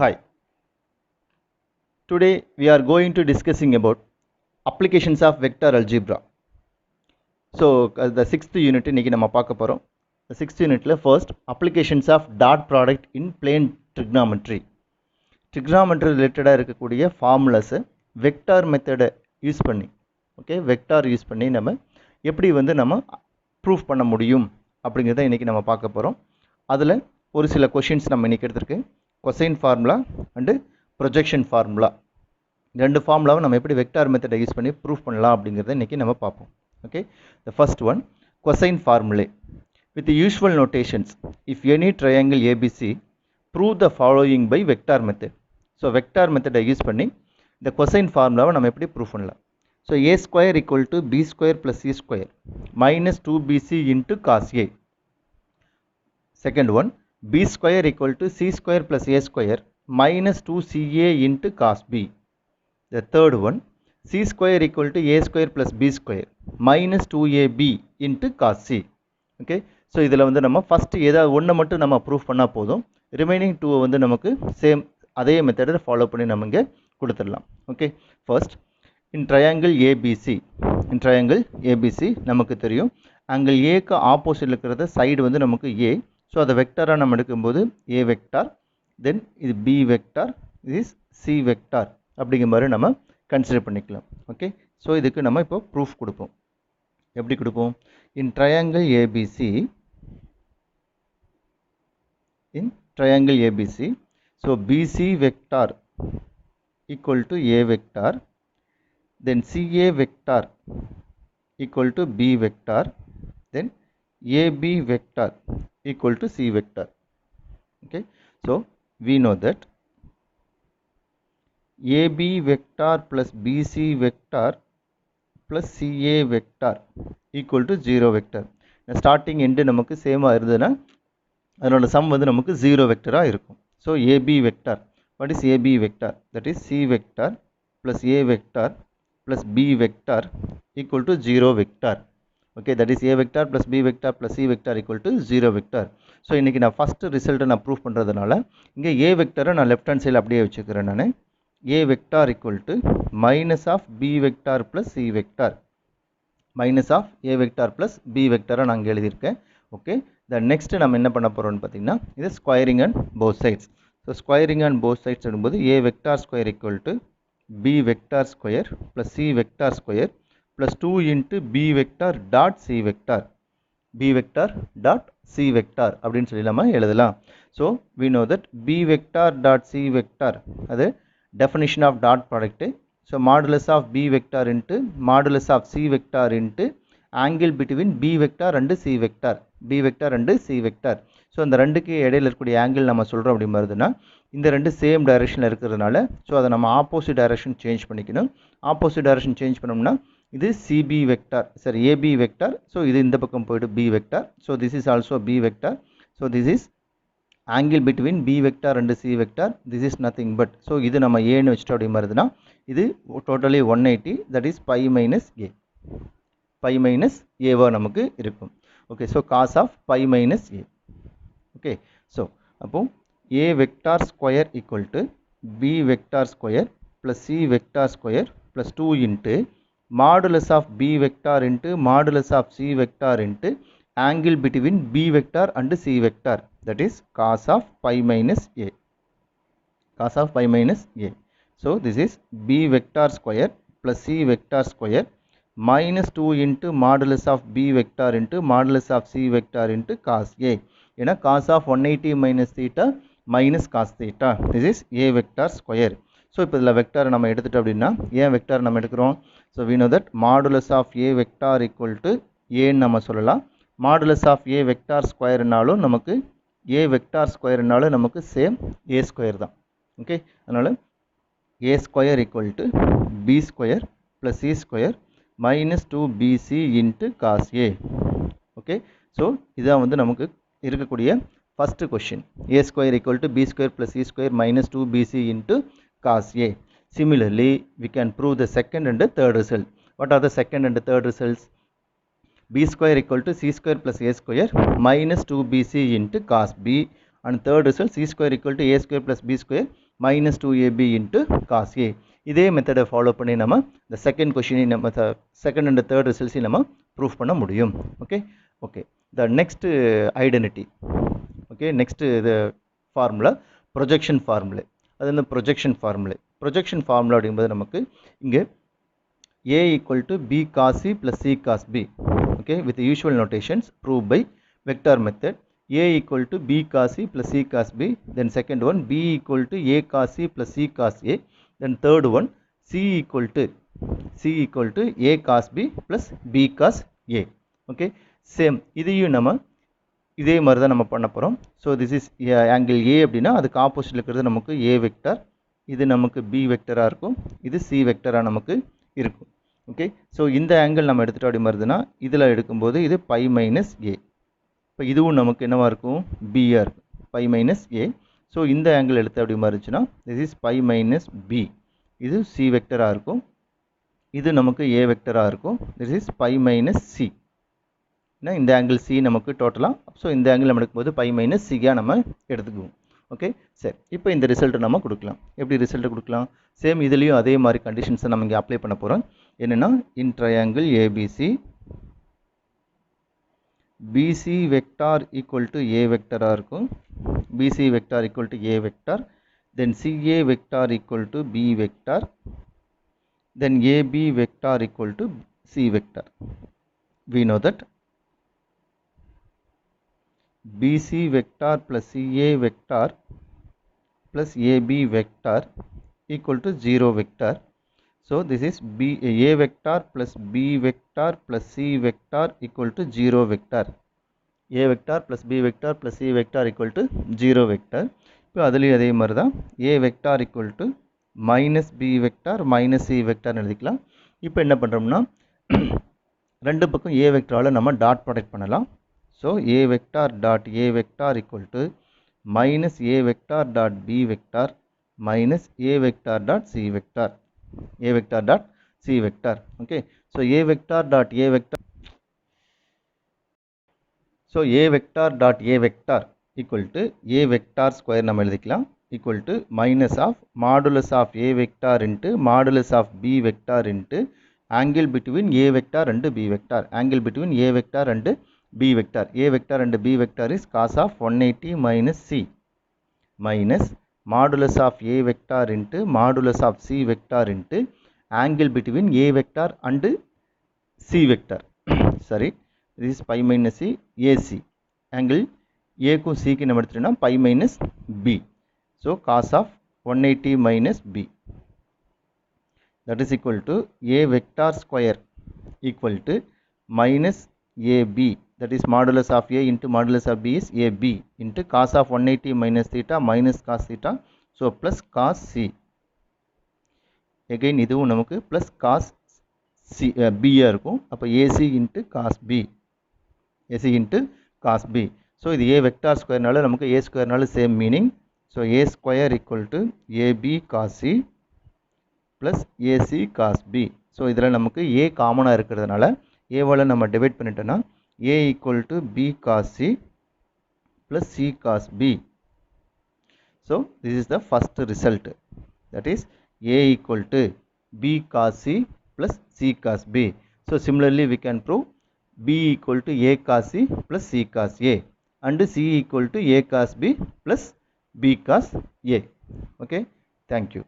Hi, today we are going to discussing about applications of vector algebra. So the 6th unit இன்னைக்கு நம்ம பார்க்க போறோம். The 6th unitல first applications of dot product in plane trigonometry. Trigonometry related இருக்கக்கூடிய formulas vector method use பண்ணி vector use பண்ணி நம்ம எப்படி நம்ம proof பண்ண முடியும் அப்படிங்கறத இன்னைக்கு நம்ம பார்க்க போறோம். அதுல ஒரு சில questions நம்ம இன்னைக்கு எடுத்துருக்கு. Cosine formula and projection formula ரெண்டு ஃபார்முலாவை நம்ம எப்படி வெக்டார் மெத்தடை யூஸ் பண்ணி ப்ரூஃப் பண்ணலாம் அப்படிங்கறத இன்னைக்கு நம்ம பார்ப்போம். Okay, the first one cosine formulae with the usual notations. If any triangle ABC, prove the following by vector method. So vector method use பண்ணி இந்த cosine formulaவை நம்ம எப்படி ப்ரூஃப் பண்ணலாம். So a square equal to b square plus c square minus 2bc into cos a. Second one, b square equal to c square plus a square minus 2ca into cos b. The third one, c square equal to a square plus b square minus 2ab into cos c. Okay, so இதில் நம்ம first ஏதாவது ஒன்று மட்டும் நம்ம proof பண்ணால் போதும். Remaining two நமக்கு same அதே மெத்தடை ஃபாலோ பண்ணி நம்ம இங்கே கொடுத்துடலாம். Okay, first in triangle ABC நமக்கு தெரியும் ஆங்கிள் ஏக்கு ஆப்போசிட்டில் இருக்கிறத சைடு நமக்கு ஏ. ஸோ அதை வெக்டாராக நம்ம எடுக்கும்போது ஏ வெக்டார், தென் இது பி வெக்டார், இது சி வெக்டார் அப்படிங்கிற மாதிரி நம்ம கன்சிடர் பண்ணிக்கலாம். ஓகே, ஸோ இதுக்கு நம்ம இப்போ ப்ரூஃப் கொடுப்போம். எப்படி கொடுப்போம்? In triangle ABC so BC vector equal to A vector, then CA vector equal to B vector, then AB vector equal to c vector. Okay, so we know that ab vector plus bc vector plus ca vector equal to 0 vector. Starting end நமக்கு சேமா இருந்ததுன்னா அதனோட sum நமக்கு 0 vector இருக்கும். So ab vector, what is ab vector? That is c vector plus a vector plus b vector equal to 0 vector. Okay, that is a vector plus b vector plus c vector equal to 0 vector. So இன்னைக்கு நான் first ரிசல்ட்டை நான் proof பண்ணுறதுனால இங்கே a வெக்டரை நான் left hand சைடில் அப்படியே வச்சுக்கிறேன். நான் a vector equal to minus of b vector plus c vector, minus of a vector plus b வெக்டாரை நான் இங்கே எழுதியிருக்கேன். ஓகே, த நெக்ஸ்ட் நம்ம என்ன பண்ண போகிறோம்னு பார்த்தீங்கன்னா இது squaring and both sides. So squaring and both sides எடுக்கும்போது a vector square equal to b vector square plus c vector square plus 2 into b vector dot c vector, b vector dot c vector அப்படின்னு சொல்லி நம்ம எழுதலாம். So we know that b vector dot c vector அது definition of dot product. So modulus of b vector into modulus of c vector into angle between b vector and c vector, b vector and c vector. So இந்த ரெண்டுக்கு இடையில இருக்கக்கூடிய angle நம்ம சொல்கிறோம் அப்படி மாதிரினா இந்த ரெண்டு சேம் டைரக்ஷனில் இருக்கிறதுனால ஸோ அதை நம்ம ஆப்போசிட் டைரக்ஷன் சேஞ்ச் பண்ணிக்கணும். ஆப்போசிட் டைரக்ஷன் சேஞ்ச் பண்ணோம்னா இது சிபி வெக்டார், சரி ஏபி வெக்டார். ஸோ இது இந்த பக்கம் போய்ட்டு B vector. So this is also B vector. So this is angle between B vector and C vector. This is nothing but so இது நம்ம ஏன்னு வச்சுட்டோம் அப்படி மாதிரினா இது totally 180, that is pi minus A, pi minus ஏவாக நமக்கு இருக்கும். Okay, so cos of by minus A. Okay, so அப்போ A vector square equal to B vector square plus C vector square plus 2 into modulus of b vector into modulus of c vector into angle between b vector and c vector, that is cos of pi minus a, cos of pi minus a. So this is b vector square plus c vector square minus 2 into modulus of b vector into modulus of c vector into cos a. ஏன்னா cos of 180 minus theta minus cos theta, this is a vector square. So இப்போ இதில் vector நம்ம எடுத்துட்டோம் அப்படின்னா ஏன் vector நம்ம எடுக்கிறோம்? So we know that modulus of a vector equal to ஏன்னு நம்ம சொல்லலாம். modulus of a vector ஸ்கொயர்னாலும் நமக்கு a vector ஸ்கொயர்னாலும் நமக்கு சேம் a ஸ்கொயர் தான். ஓகே, அதனால் a square equal to b square plus c square minus 2bc into cos a. Okay, so இதான் நமக்கு இருக்கக்கூடிய first question. a square equal to b square plus c square minus 2bc into cos a. Similarly, we can prove the second and the third result. What are the second and the third results? b square equal to c square plus a square minus 2bc into cos b and third result c square equal to a square plus b square minus 2ab into cos a. இதே மெத்தடை follow பண்ணி நம்ம இந்த second கொஷினை நம்ம second and third ரிசல்ட்ஸையும் நம்ம proof பண்ண முடியும். Okay the next identity. Next இது ஃபார்முலா ப்ரொஜெக்ஷன் ஃபார்முலா. அது வந்து ப்ரொஜெக்ஷன் ஃபார்முலா அப்படிங்கும்போது நமக்கு இங்கே a equal to b cos c plus c cos b, with the usual notations proved by vector method. A equal to b cos c plus c cos b, then second one b equal to a cos c plus c cos a, then third one c equal to a cos b plus b cos a. Same இதையும் நம்ம இதே மாதிரி தான் நம்ம பண்ண போகிறோம். So this is angle ஏ அப்படின்னா அதுக்கு ஆப்போசிட்டில் இருக்கிறது நமக்கு ஏ வெக்டர், இது நமக்கு பி வெக்டராக இருக்கும், இது சி வெக்டராக நமக்கு இருக்கும். ஸோ இந்த ஆங்கிள் நம்ம எடுத்துகிட்டு அப்படி மாதிரிதுன்னா இதில் எடுக்கும்போது இது பை மைனஸ் ஏ. இப்போ இதுவும் நமக்கு என்னவாக இருக்கும், பியாக இருக்கும், பை மைனஸ் ஏ. ஸோ இந்த ஆங்கிள் எடுத்து அப்படி மாதிரி இருந்துச்சுன்னா this is pi minus B, இது சி வெக்டராக இருக்கும், இது நமக்கு ஏ வெக்டராக இருக்கும், this is pi minus C. ஏன்னா இந்த ஆங்கிள் சி நமக்கு டோட்டலாக, ஸோ இந்த ஆங்கிள் நம்ம எடுக்கும்போது பை மைனஸ் சியாக நம்ம எடுத்துக்குவோம். சரி, இப்போ இந்த ரிசல்ட்டை நம்ம கொடுக்கலாம். எப்படி ரிசல்ட்டை கொடுக்கலாம், சேம் இதுலேயும் அதே மாதிரி கண்டிஷன்ஸை நம்ம இங்கே அப்ளை பண்ண போகிறோம். என்னென்னா in triangle ABC BC vector equal to A வெக்டராக இருக்கும், BC vector equal to A vector, then CA vector equal to B vector, then AB vector equal to C vector. We know that BC vector plus CA vector plus AB vector equal to 0 vector. So this is A vector plus B vector plus C vector equal to 0 vector. A vector plus B vector plus C vector equal to 0 vector. இப்போ அதுலேயும் அதே மாதிரி தான் A vector equal to minus B vector minus C vector எழுதிக்கலாம். இப்போ என்ன பண்ணுறோம்னா ரெண்டு பக்கம் A வெக்டரால் நம்ம டாட் ப்ராடக்ட் பண்ணலாம். So A vector dot A vector equal to minus A vector dot B vector minus A vector dot C vector, A vector dot C vector. So A vector dot A vector, so A vector dot A vector equal to A vector square நம்ம எழுதிக்கலாம், equal to minus of modulus of A vector into modulus of B vector into angle between A vector and B vector, angle between A vector and B vector, A vector and B vector is cos of 180 minus C minus modulus of A vector into modulus of C vector into angle between A vector and C vector. Sorry, this is pi minus C, AC, angle A க்கு C க்கு நம்ம எடுத்துட்டோம்னா pi minus B, so cos of 180 minus B, that is equal to A vector square equal to minus AB, that is modulus of A into modulus of B is AB into cos of 180 minus theta minus cos theta, so plus cos C. Again இதுவும் நமக்கு plus cos C B இருக்கும். அப்போ AC into cos B, AC into cos B. So இது A vector square நால நமக்கு A square நால same meaning. So A square equal to AB cos C plus AC cos B. So இதில் நமக்கு A காமனாக இருக்கிறதுனால ஏவால் நம்ம டிவைட் பண்ணிட்டோன்னா A equal to B cos C plus C cos B. So this is the first result, that is A equal to B cos C plus C cos B. So similarly we can prove B equal to A cos C plus C cos A and C equal to A cos B plus B cos A. Thank you.